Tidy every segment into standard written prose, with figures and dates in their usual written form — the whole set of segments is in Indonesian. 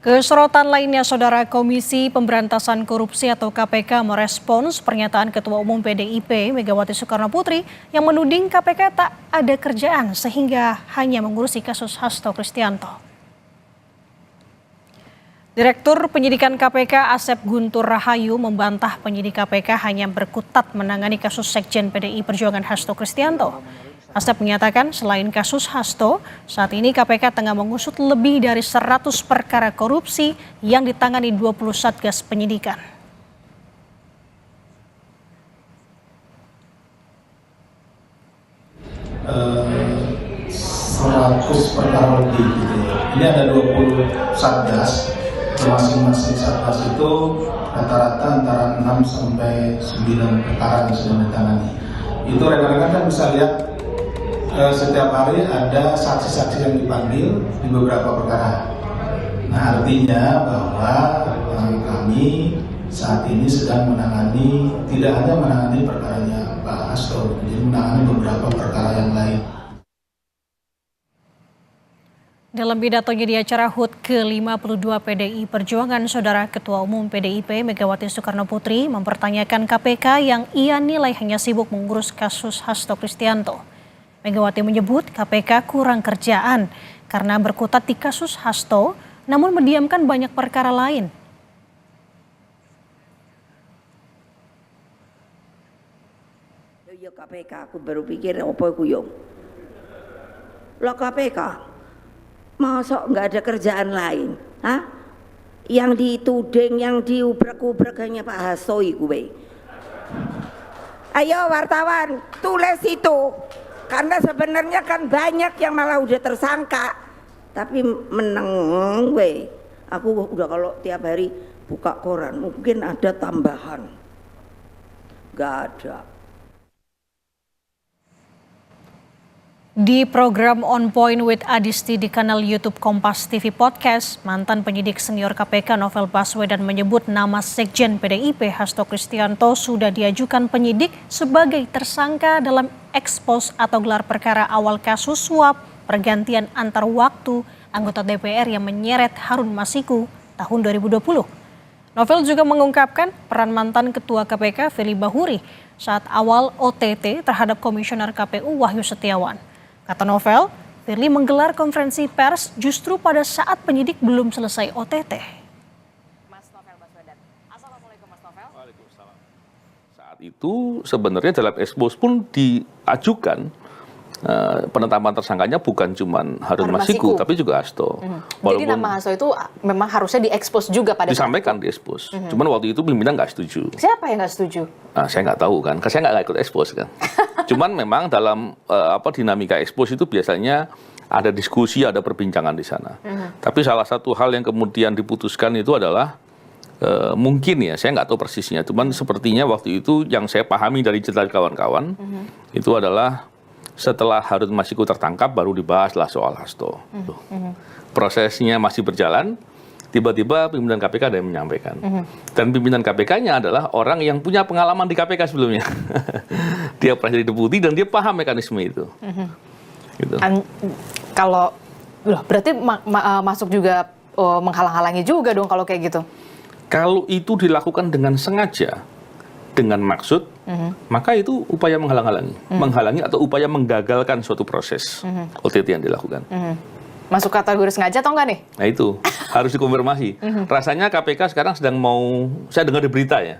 Kesorotan lainnya, Saudara, Komisi Pemberantasan Korupsi atau KPK merespons pernyataan Ketua Umum PDIP Megawati Soekarnoputri yang menuding KPK tak ada kerjaan sehingga hanya mengurusi kasus Hasto Kristianto. Direktur Penyidikan KPK Asep Guntur Rahayu membantah penyidik KPK hanya berkutat menangani kasus Sekjen PDI Perjuangan Hasto Kristianto. Asep menyatakan selain kasus Hasto, saat ini KPK tengah mengusut lebih dari 100 perkara korupsi yang ditangani 20 satgas penyidikan. Perkara lebih gitu ya. Ini ada 20 satgas, masing-masing satgas itu rata-rata antara 6 sampai 9 perkara yang sedang ditangani. Itu rekan-rekan kan bisa lihat setiap hari ada saksi-saksi yang dipanggil di beberapa perkara. Nah, artinya bahwa kami saat ini sedang menangani, tidak hanya menangani perkaranya Pak Hasto, jadi menangani beberapa perkara yang lain. Dalam pidatonya di acara HUT ke-52 PDI Perjuangan, Saudara Ketua Umum PDIP Megawati Soekarnoputri mempertanyakan KPK yang ia nilai hanya sibuk mengurus kasus Hasto Kristianto. Megawati menyebut KPK kurang kerjaan karena berkutat di kasus Hasto, namun mendiamkan banyak perkara lain. Ya KPK, aku baru pikir apa aku yo. Lo KPK, masa nggak ada kerjaan lain? Hah? Yang dituding, yang diubrak-ubrak hanya Pak Hasto iku we. Ayo wartawan, tulis itu. Karena sebenarnya kan banyak yang malah udah tersangka, tapi meneng we. Aku udah kalau tiap hari buka koran mungkin ada tambahan, gak ada. Di program On Point with Adisti di kanal YouTube Kompas TV Podcast, mantan penyidik senior KPK Novel Baswedan menyebut nama Sekjen PDIP Hasto Kristianto sudah diajukan penyidik sebagai tersangka dalam ekspos atau gelar perkara awal kasus suap pergantian antar waktu anggota DPR yang menyeret Harun Masiku tahun 2020. Novel juga mengungkapkan peran mantan Ketua KPK Firly Bahuri saat awal OTT terhadap Komisioner KPU Wahyu Setiawan. Kata Novel, Firly menggelar konferensi pers justru pada saat penyidik belum selesai OTT. Mas Novel Baswedan. Assalamualaikum Mas Novel. Waalaikumsalam. Saat itu sebenarnya dalam ekspos pun diajukan penetapan tersangkanya bukan cuma Harun Masiku, tapi juga Hasto. Jadi nama Hasto itu memang harusnya diekspos juga pada disampaikan di ekspos. Cuman waktu itu pimpinan nggak setuju. Siapa yang nggak setuju? Nah, saya nggak tahu kan, saya nggak ikut ekspos kan. Cuman memang dalam dinamika ekspos itu biasanya ada diskusi, ada perbincangan di sana. Tapi salah satu hal yang kemudian diputuskan itu adalah mungkin ya, saya nggak tahu persisnya. Cuman sepertinya waktu itu yang saya pahami dari cerita kawan-kawan itu adalah setelah Harun Masiku tertangkap baru dibahaslah soal Hasto. Prosesnya masih berjalan. Tiba-tiba pimpinan KPK ada yang menyampaikan. Dan pimpinan KPK-nya adalah orang yang punya pengalaman di KPK sebelumnya. Dia pernah jadi deputi dan dia paham mekanisme itu. Gitu. Kalau berarti masuk juga menghalang-halangi juga dong kalau kayak gitu. Kalau itu dilakukan dengan sengaja, dengan maksud, maka itu upaya menghalang-halangi. Menghalangi atau upaya menggagalkan suatu proses OTT yang dilakukan. Masuk kategori sengaja atau enggak nih? Nah itu harus dikonfirmasi. Rasanya KPK sekarang sedang mau, saya dengar di berita ya,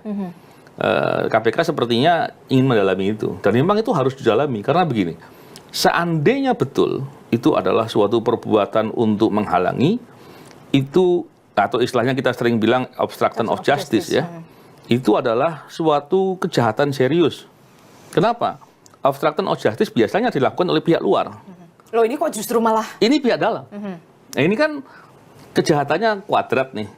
KPK sepertinya ingin mendalami itu. Dan memang itu harus didalami, karena begini, seandainya betul itu adalah suatu perbuatan untuk menghalangi, itu, atau istilahnya kita sering bilang obstruction of justice ya, itu adalah suatu kejahatan serius. Kenapa? Obstruction of justice biasanya dilakukan oleh pihak luar. Loh ini kok justru malah? Ini pihak dalam. Nah ini kan kejahatannya kuadrat nih.